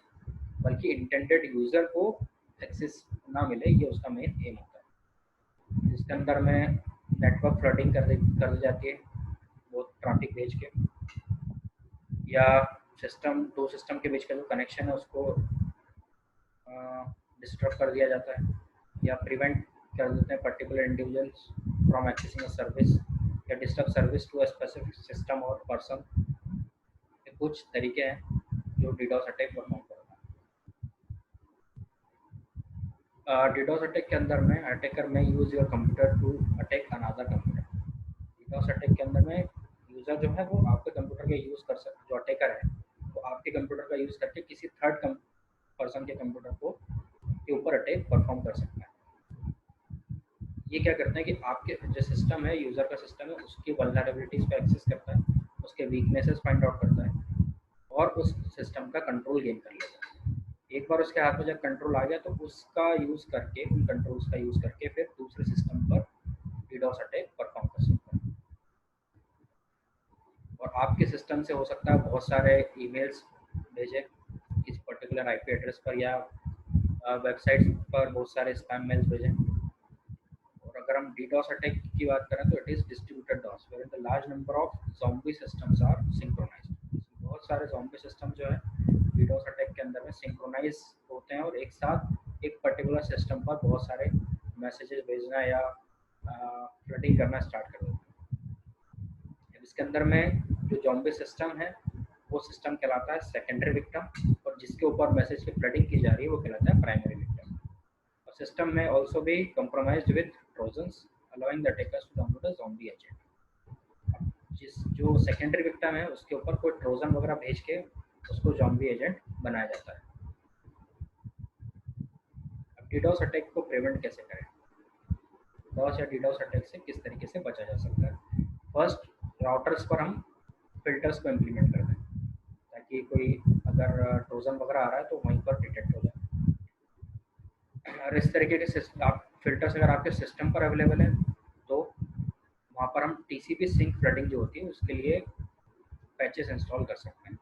बल्कि इंटेंडेड यूज़र को एक्सेस ना मिले, ये उसका मेन एम होता है। इसके अंदर में नेटवर्क फ्लडिंग कर दी जाती है वो ट्रैफिक भेज के, या सिस्टम दो सिस्टम के बीच का जो कनेक्शन है उसको डिस्टर्ब कर दिया जाता है, या प्रिवेंट कर देते हैं particular individuals from accessing a service, या disturb service to a specific system और पर्सन। ये कुछ तरीके हैं जो डीडोस अटैक परफॉर्म करता है। डीडोस अटैक के अंदर में अटैकर में use your computer to attack another computer. DDoS attack के अंदर में यूजर जो है वो आपके कंप्यूटर का यूज कर सकता, जो अटैकर है वो आपके कंप्यूटर का यूज करके किसी थर्ड पर्सन के कंप्यूटर को के ऊपर अटैक परफॉर्म कर सकता है। ये क्या करते हैं कि आपके जो सिस्टम है, यूजर का सिस्टम है, उसकी वल्नरेबिलिटीज को एक्सेस करता है, उसके वीकनेसेस फाइंड आउट करता है और उस सिस्टम का कंट्रोल गेन कर लेता है। एक बार उसके हाथ में जब कंट्रोल आ गया तो उसका यूज करके, उन कंट्रोल्स का यूज करके फिर दूसरे सिस्टम पर डीडोस अटैक परफॉर्म कर सकता है। और आपके सिस्टम से हो सकता है बहुत सारे ईमेल्स भेजे किसी पर्टिकुलर आईपी एड्रेस पर, या वेबसाइट पर बहुत सारे स्पैम मेल्स भेजें। और अगर हम डीडोस अटैक की बात करें तो it is distributed DoS where the large number of zombie systems are synchronized. बहुत सारे ज़ॉम्बी सिस्टम जो है डीडोस अटैक के अंदर में सिंक्रोनाइज होते हैं और एक साथ एक पर्टिकुलर सिस्टम पर बहुत सारे मैसेजेस भेजना या फ्लडिंग करना स्टार्ट कर देते हैं। इसके अंदर में जो ज़ॉम्बी सिस्टम है वो सिस्टम कहलाता है सेकेंडरी विक्टिम, और जिसके ऊपर मैसेज की फ्लडिंग की जा रही है वो कहलाता है प्राइमरी विक्टिम। और सिस्टम में ऑल्सो भी compromised with trojans allowing the attackers to download a zombie agent। जिस जो सेकेंडरी विक्टिम है उसके ऊपर कोई ट्रोजन वगैरह भेज के उसको जॉम्बी एजेंट बनाया जाता है। अब डीडोस अटैक को प्रिवेंट कैसे करें, डॉस या डीडोस अटैक से किस तरीके से बचा जा सकता है। फर्स्ट, राउटर्स पर हम फिल्टर्स को इम्प्लीमेंट कर दें ताकि कोई अगर ट्रोजन वगैरह आ रहा है तो वहीं पर डिटेक्ट हो जाए। और इस तरीके के आप फिल्टर्स अगर आपके सिस्टम पर अवेलेबल है तो वहाँ पर हम टीसीपी सिंक फ्लडिंग जो होती है उसके लिए पैचेस इंस्टॉल कर सकते हैं।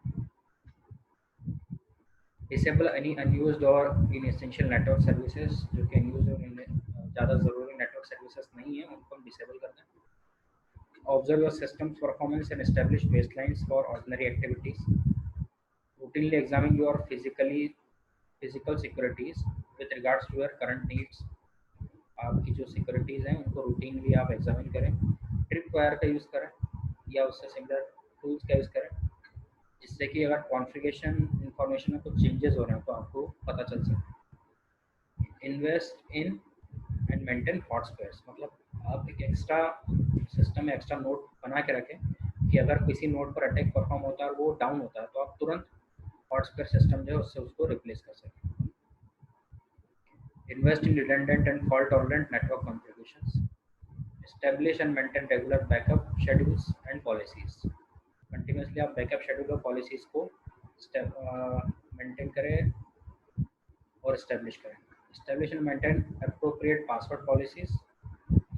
डिसेबल एनी अनयूज्ड और इन एसेंशियल नेटवर्क सर्विसेज, जो कि अनयूज और ज़्यादा ज़रूरी नेटवर्क सर्विसेज नहीं है उनको हम डिसेबल कर दें। Observe your systems performance and establish baselines for ordinary activities. routinely examine your physical securities with regards to your current needs। आपकी जो सिक्योरिटीज़ हैं उनको रूटीनली आप एग्जामिन करें। ट्रिप वायर का यूज़ करें या उससे सिमिलर टूल्स का यूज़ करें, जिससे कि अगर कॉन्फ़िगरेशन इंफॉर्मेशन में कुछ चेंजेस हो रहे हैं तो आपको पता चल सके। Invest in and maintain hotspots, मतलब आप एक एक्स्ट्रा सिस्टम में एक्स्ट्रा नोड बना के रखें कि अगर किसी नोड पर अटैक परफॉर्म होता है और वो डाउन होता है तो आप तुरंत हॉटस्पॉट सिस्टम जो है उससे उसको रिप्लेस कर सकें। Invest in redundant and fault tolerant network configurations. Establish and maintain regular backup schedules and policies. Continuously आप बैकअप शेड्यूल और पॉलिसीज को मेंटेन करें और इस्टेब्लिश करें। Establish and maintain appropriate password policies,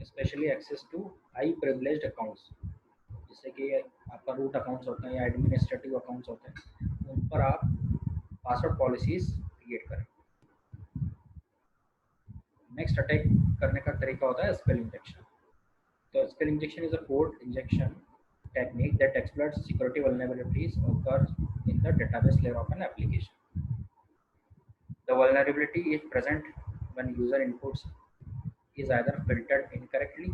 especially access to high privileged accounts, जैसे कि आपका root accounts होते हैं या एडमिनिस्ट्रेटिव अकाउंट्स होते हैं उन पर आप पासवर्ड पॉलिसीज क्रिएट करें। नेक्स्ट, अटैक करने का तरीका होता है स्पेल इंजेक्शन। तो spell injection is a code injection technique that exploits security vulnerabilities occur in the database layer of an application. The vulnerability is present when user inputs is either filtered incorrectly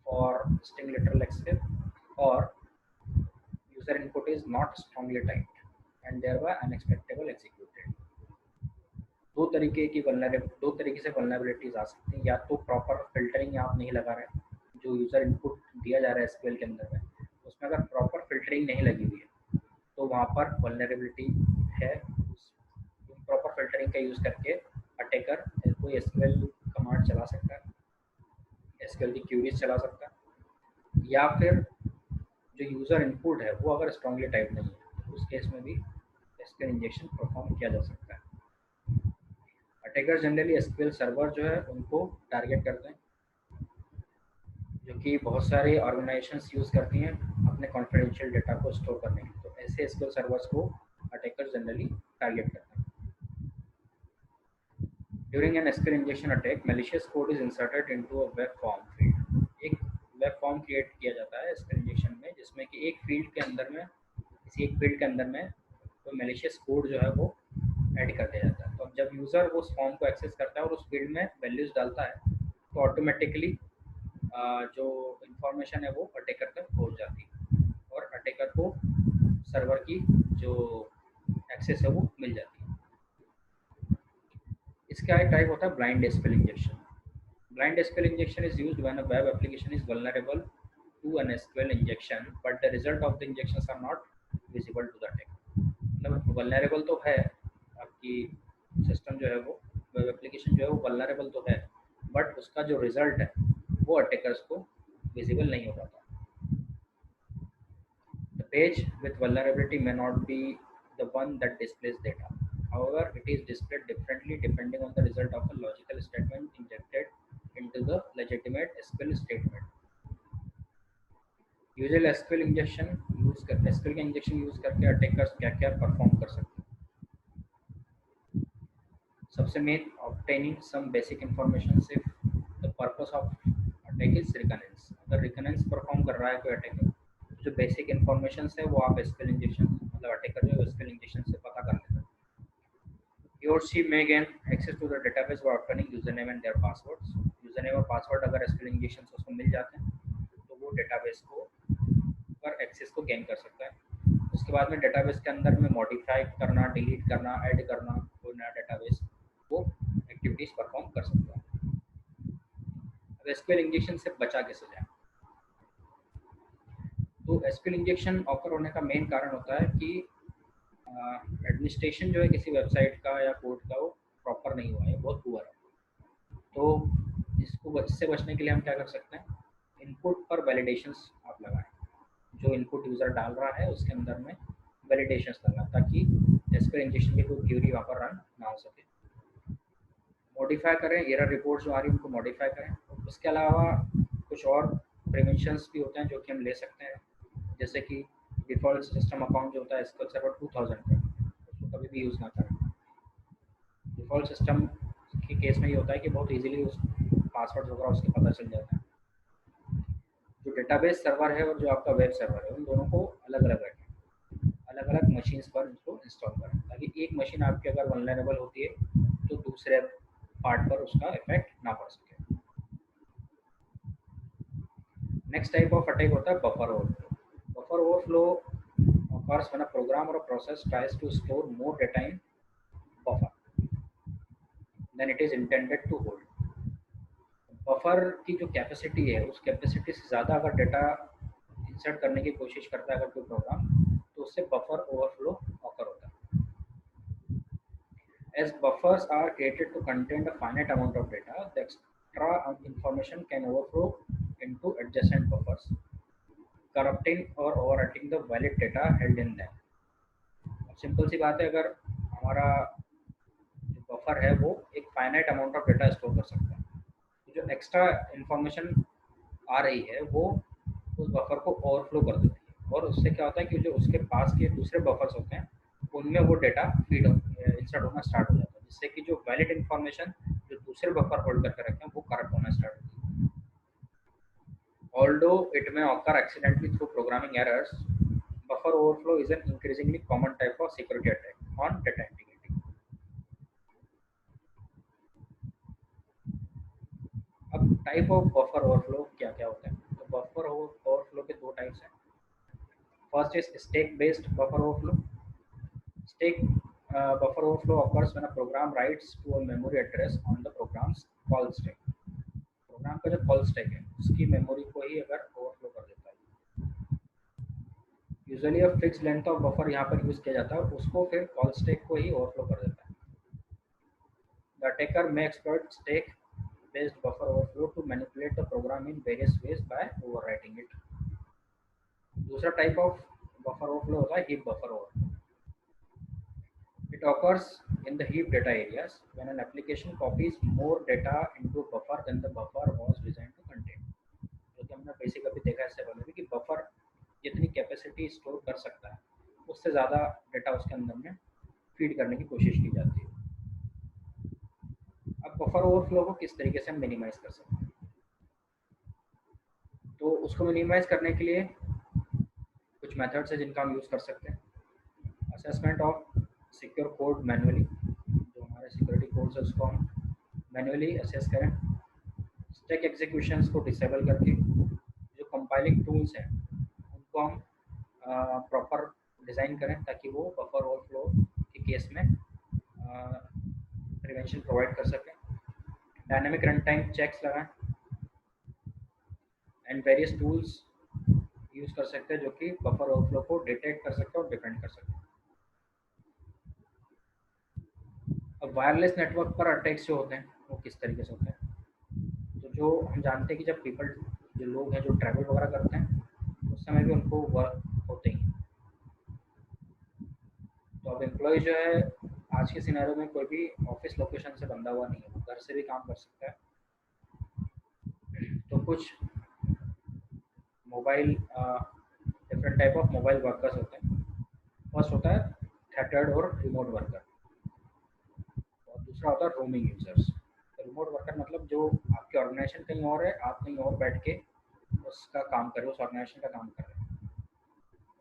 for string literal escape, or user input is not strongly typed and thereby unexpectable executed. दो तरीके से vulnerabilities आ सकती हैं। या तो proper filtering आप नहीं लगा रहे, जो यूज़र इनपुट दिया जा रहा है एसक्यूएल के अंदर में, उसमें अगर प्रॉपर फिल्टरिंग नहीं लगी हुई है तो वहाँ पर वल्नरेबिलिटी है। प्रॉपर फिल्टरिंग का यूज़ करके अटैकर कोई एसक्यूएल कमांड चला सकता है, एसक्यूएल की क्यूरीज चला सकता है, या फिर जो यूज़र इनपुट है वो अगर स्ट्रांगली टाइप नहीं है उस केस में भी एसक्यूएल इंजेक्शन परफॉर्म किया जा सकता है। अटैकर जनरली एसक्यूएल सर्वर जो है उनको टारगेट करते हैं, जो कि बहुत सारे ऑर्गेनाइजेशंस यूज़ करती हैं अपने कॉन्फिडेंशियल डेटा को स्टोर करने के लिए। तो ऐसे एसक्यूएल सर्वर्स को अटैकर जनरली टारगेट करते हैं। During an SQL injection attack, malicious code is inserted into a web form field. एक वेब फॉर्म क्रिएट किया जाता है SQL इंजेक्शन में, जिसमें कि एक फील्ड के अंदर में कोई malicious कोड जो है वो ऐड कर दिया जाता है। तो जब यूज़र उस फॉर्म को एक्सेस करता है और उस फील्ड में वैल्यूज डालता है तो ऑटोमेटिकली जो इंफॉर्मेशन है वो अटैकर तक पहुंच जाती है और अटैकर को सर्वर की जो एक्सेस है वो मिल जाती है। इसका एक टाइप होता है blind SQL injection. Blind SQL injection is used when a web application is vulnerable to an SQL injection but the result of the injections are not visible to the attacker. मतलब vulnerable तो है, आपकी system जो है वो web application जो है वो वल्नरेबल तो है, बट उसका जो रिजल्ट है वो अटैकर्स को विजिबल नहीं हो पाता। The page with vulnerability may not be the one that displace data. However, it is displayed differently depending on the result of a logical statement injected into the legitimate SQL statement. Usual SQL injection use करके attackers क्या क्या perform कर सकते हैं। सबसे main obtaining some basic information. सिर्फ the purpose of attack is reconnaissance. अगर reconnaissance perform कर रहा है कोई अटैकर, जो बेसिक इंफॉर्मेशन है वो आप SQL इंजेक्शन मतलब अटैकर जो है SQL इंजेक्शन से पता कर लेता है। He or she may gain access to the database by obtaining username and their passwords. Username और पासवर्ड अगर SQL इंजेक्शन से उसको मिल जाते हैं तो वो डेटाबेस को पर एक्सेस को गेन कर सकता है। उसके बाद में डेटाबेस के अंदर में मॉडिफाई करना, डिलीट करना, ऐड करना कोई नया डेटाबेस, वो एक्टिविटीज परफॉर्म कर सकता है। अब SQL इंजेक्शन से बचा कैसे जाए? तो SQL इंजेक्शन ऑकर होने का मेन कारण होता है कि एडमिनिस्ट्रेशन जो है किसी वेबसाइट का या कोड का वो प्रॉपर नहीं हुआ है, बहुत पुअर है। तो इससे बचने के लिए हम क्या कर सकते हैं? इनपुट पर वैलिडेशंस आप लगाएं। जो इनपुट यूज़र डाल रहा है उसके अंदर में वैलिडेशंस लगाएं ताकि SQL इंजेक्शन की कोई क्यूरी वहाँ पर रन ना हो सके। मॉडिफाई करें, एरर रिपोर्ट जो आ रही है उनको मॉडिफाई करें। उसके अलावा कुछ और प्रिवेंशंस भी होते हैं जो कि हम ले सकते हैं, जैसे कि डिफ़ॉल्ट सिस्टम अकाउंट जो होता है SQL सर्वर 2000 का, उसको कभी भी यूज़ ना करें। डिफ़ॉल्ट सिस्टम के केस में ये होता है कि बहुत इजीली उस पासवर्ड वगैरह उसके पता चल जाता है। जो डेटाबेस सर्वर है और जो आपका वेब सर्वर है उन दोनों को अलग अलग रखें, अलग अलग मशीन्स पर इसको इंस्टॉल करें ताकि एक मशीन आपकी अगर वल्नरेबल होती है तो दूसरे पार्ट पर उसका इफेक्ट ना पड़ सके। नेक्स्ट टाइप ऑफ अटैक होता है buffer overflow. Buffer overflow occurs when a program or a process tries to store more data in buffer than it is intended to hold. Buffer की जो capacity है उस capacity से ज़्यादा अगर data insert करने की कोशिश करता है अगर कोई प्रोग्राम, तो उससे बफर ओवरफ्लो ऑकर होता है। As buffers are created to contain a finite amount of data, the extra information can overflow into adjacent buffers, corrupting or overwriting the valid data held in them. Simple सी बात है, अगर हमारा जो buffer है वो एक finite amount of data store कर सकता है, तो जो एक्स्ट्रा इंफॉर्मेशन आ रही है वो उस बफर को ओवरफ्लो कर देती है और उससे क्या होता है कि जो उसके पास के दूसरे बफर्स होते हैं उनमें वो डेटा फीड इंसर्ट होना स्टार्ट हो जाता है, जिससे कि जो वैलिड इंफॉर्मेशन जो दूसरे बफर होल्ड करके रखते हैं वो करप्ट होना स्टार्ट होती है। Although it may occur accidentally through programming errors, buffer overflow is an increasingly common type of security attack on data integrity. अब टाइप ऑफ बफर ओवरफ्लो क्या क्या होता है? तो बफर ओवरफ्लो के दो टाइप्स हैं। First is stack based buffer overflow. Stack buffer overflow occurs when a program writes to a memory address on the program's call stack. Program का जो कॉल स्टैक है उसकी मेमोरी को ही अगर ओवरफ्लो कर देता है, usually a fix length of buffer यहाँ पर यूज किया जाता है, उसको फिर कॉल स्टैक को ही ओवरफ्लो कर देता है। The attacker may exploit stack based buffer overflow to manipulate the program in various ways by overwriting it. दूसरा टाइप ऑफ बफर ओवरफ्लो होता है heap buffer overflow. It occurs in the heap data areas when an application copies more data into buffer than the buffer was designed to contain. जो कि हमने basic अभी देखा है इससे पहले भी कि बफर जितनी कैपेसिटी स्टोर कर सकता है उससे ज़्यादा डेटा उसके अंदर में फीड करने की कोशिश की जाती है। अब बफर ओवरफ्लो को किस तरीके से हम मिनिमाइज कर सकते हैं? तो उसको मिनिमाइज करने के लिए कुछ मेथड्स हैं जिनका हम यूज़ कर सकते हैं। Assessment of secure code manually, जो हमारे सिक्योरिटी कोड्स है उसको हम मैनुअली असेस करें। स्टैक एग्जीक्यूशंस को डिसेबल करके जो कंपाइलिंग टूल्स हैं उनको हम प्रॉपर डिज़ाइन करें ताकि वो बफर ओवरफ्लो के केस में प्रिवेंशन प्रोवाइड कर सकें। डायनामिक रन टाइम चेक्स लगाएं एंड वेरियस टूल्स यूज़ कर सकते हैं जो कि बफर ओवरफ्लो को डिटेक्ट कर सकते हैं और डिफेंड कर सकते हैं। अब वायरलेस नेटवर्क पर अटैक्स जो होते हैं वो किस तरीके से होते हैं? तो जो हम जानते हैं कि जब जो लोग हैं जो ट्रैवल वगैरह करते हैं उस समय भी उनको वर्क होते ही। तो अब एम्प्लॉय जो है आज के सिनेरियो में कोई भी ऑफिस लोकेशन से बंधा हुआ नहीं है, वो घर से भी काम कर सकता है। तो कुछ mobile different type of mobile workers होते हैं। फर्स्ट होता है थेटर्ड और रिमोट वर्कर, और दूसरा होता है रोमिंग यूजर्स। रिमोट वर्कर मतलब जो आपके ऑर्गेनाइजेशन कहीं और है, आप कहीं और बैठ के उसका काम कर रहे हो, उस ऑर्गेनाइजेशन का काम कर रहे हैं।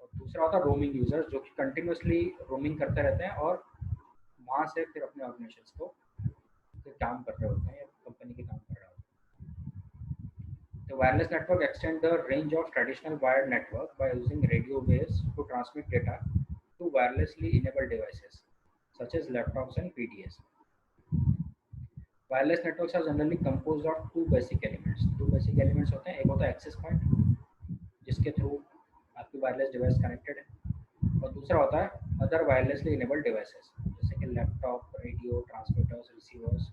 और दूसरा होता है रोमिंग यूजर्स जो कि कंटिन्यूसली रोमिंग करते रहते हैं और वहाँ से फिर अपने ऑर्गेनाइजेशन को फिर काम कर रहे होते हैं या कंपनी के काम कर रहे होते हैं। The wireless network extend the range of traditional wired network by using radio waves to transmit data to wirelessly enabled devices such as laptops and PDAs. Wireless networks are generally composed of two basic elements. दो basic elements होते हैं, एक होता है access point जिसके through आपकी wireless device connected है, और दूसरा होता है अदर वायरलेसली इनेबल्ड डिवाइसेस जैसे कि लैपटॉप, रेडियो, ट्रांसमीटर्स, रिसीवर्स,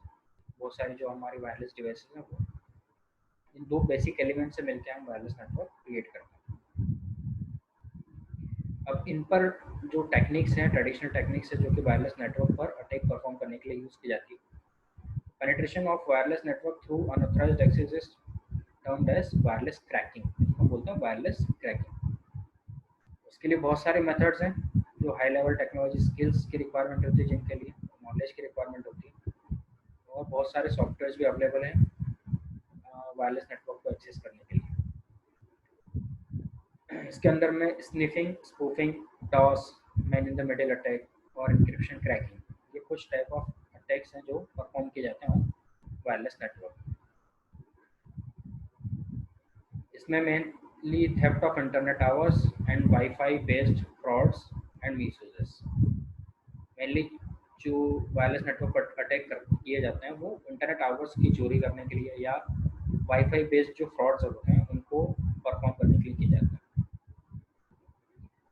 बहुत सारी जो हमारी वायरलेस डिवाइसेस हैं वो। इन दो बेसिक एलिमेंट से मिलकर हम वायरलेस नेटवर्क क्रिएट करते हैं। अब इन पर जो टेक्निक्स हैं, ट्रेडिशनल टेक्निक्स है जो कि वायरलेस नेटवर्क पर अटैक परफॉर्म करने के लिए यूज़ की जाती है। Penetration of wireless network through unauthorized access is termed as wireless cracking, हम बोलते हैं वायरलेस क्रैकिंग। उसके लिए बहुत सारे मेथड्स हैं जो हाई लेवल टेक्नोलॉजी स्किल्स की रिक्वायरमेंट होती है, जिनके लिए नॉलेज की रिक्वायरमेंट होती है, और बहुत सारे सॉफ्टवेयर भी अवेलेबल हैं वायरलेस नेटवर्क को एक्सेस करने के लिए। इसके अंदर में sniffing, spoofing, toss, man in the middle attack और इंक्रिप्शन क्रैकिंग, ये कुछ टाइप ऑफ अटैक्स हैं जो परफॉर्म किए जाते हैं वायरलेस नेटवर्क। इसमें mainly theft of internet hours and wifi based frauds and misuses. Mainly जो वायरलेस नेटवर्क पर अटैक किए जाते हैं वो इंटरनेट आवर्स की चोरी करने के लिए या वाईफाई बेस्ड जो फ्रॉड्स होते हैं उनको परफॉर्म करने के लिए किए जाते हैं।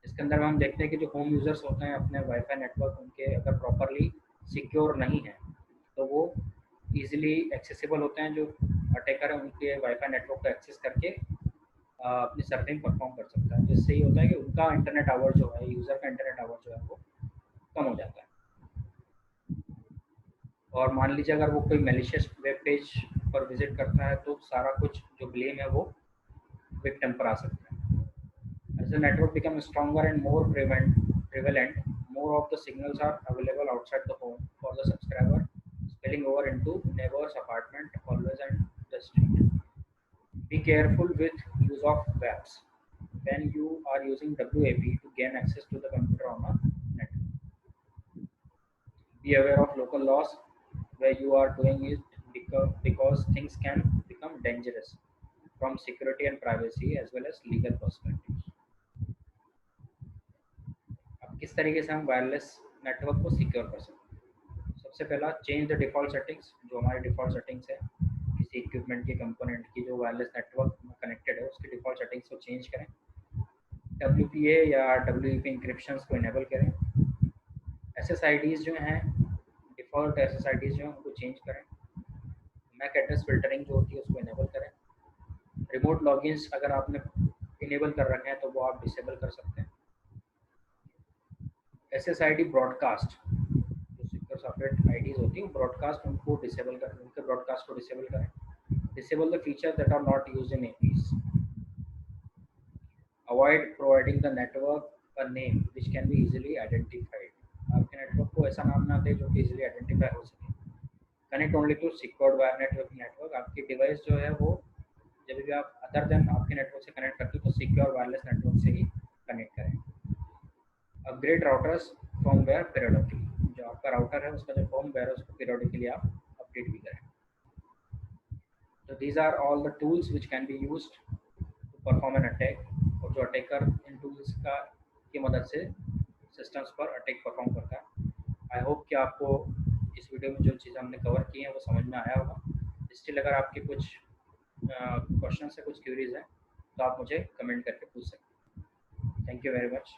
इसके अंदर हम देखते हैं कि जो होम यूज़र्स होते हैं अपने वाईफाई नेटवर्क उनके अगर प्रॉपरली सिक्योर नहीं है तो वो ईजिली एक्सेसिबल होते हैं। जो अटैकर है उनके वाईफाई नेटवर्क को एक्सेस करके अपनी सर्विंग परफॉर्म कर सकता है। तो इससे ये होता है कि उनका इंटरनेट आवर जो है, यूज़र का इंटरनेट आवर जो है वो कम हो जाता है। और मान लीजिए अगर वो कोई मैलिशियस वेब पेज पर विजिट करता है तो सारा कुछ जो ब्लेम है वो विक्टिम पर आ सकता है। As the network becomes stronger and more prevalent, more of the signals are available outside the home for the subscriber, spilling over into neighbor's apartment, always and the street. Be careful with use of WAPs when you are using WAP to gain access to the computer on a network. Be aware of local laws where you are doing it because things can become dangerous from security and privacy as well as legal perspectives. अब किस तरीके से हम wireless network को secure कर सकते हैं? सबसे पहला, चेंज द डिफ़ॉल्ट सेटिंग्स। जो हमारी डिफ़ॉल्ट सेटिंग्स है किसी इक्विपमेंट की, कंपोनेंट की जो वायरलेस नेटवर्क में कनेक्टेड है, उसकी डिफ़ॉल्ट सेटिंग्स को चेंज करें। WPA या WEP इंक्रिप्शंस को इनेबल करें। SSIDs जो हैं, डिफ़ॉल्ट SSIDs जो हैं उनको चेंज करें। मैक एड्रेस फ़िल्टरिंग जो होती है उसको इनेबल करें। रिमोट लॉगिन्स अगर आपने इनेबल कर रखे हैं तो वो आप डिसेबल कर सकते हैं। SSID ब्रॉडकास्ट, जो सिक्योर सॉकेट आईडीज़ होती हैं ब्रॉडकास्ट, उनको डिसेबल करें, उनके ब्रॉडकास्ट को डिसेबल करें। Disable the feature that are not used in APs। Avoid providing the network a name which can be easily identified. आपके नेटवर्क को ऐसा नाम ना दें जो कि इजीली आइडेंटिफाई हो सके। Connect only to secured wire network. आपकी डिवाइस जो है वो जब भी आप अदर देन आपके नेटवर्क से कनेक्ट करते हो तो सिक्योर वायरलेस नेटवर्क से ही कनेक्ट करें। Upgrade routers firmware periodically. जो आपका राउटर है उसका जो फर्मवेयर है उसको पीरियडिकली आप अपडेट भी करें। तो these are all the tools which can be used to perform an attack. और जो अटैकर इन टूल्स का की मदद से सिस्टम्स पर अटैक परफॉर्म करता है। आई होप कि आपको इस वीडियो में जो चीज़ें हमने कवर की हैं वो समझ में आया होगा। स्टिल अगर आपके कुछ क्वेश्चन है, कुछ क्यूरीज हैं तो आप मुझे कमेंट करके पूछ सकते हैं। Thank you very much.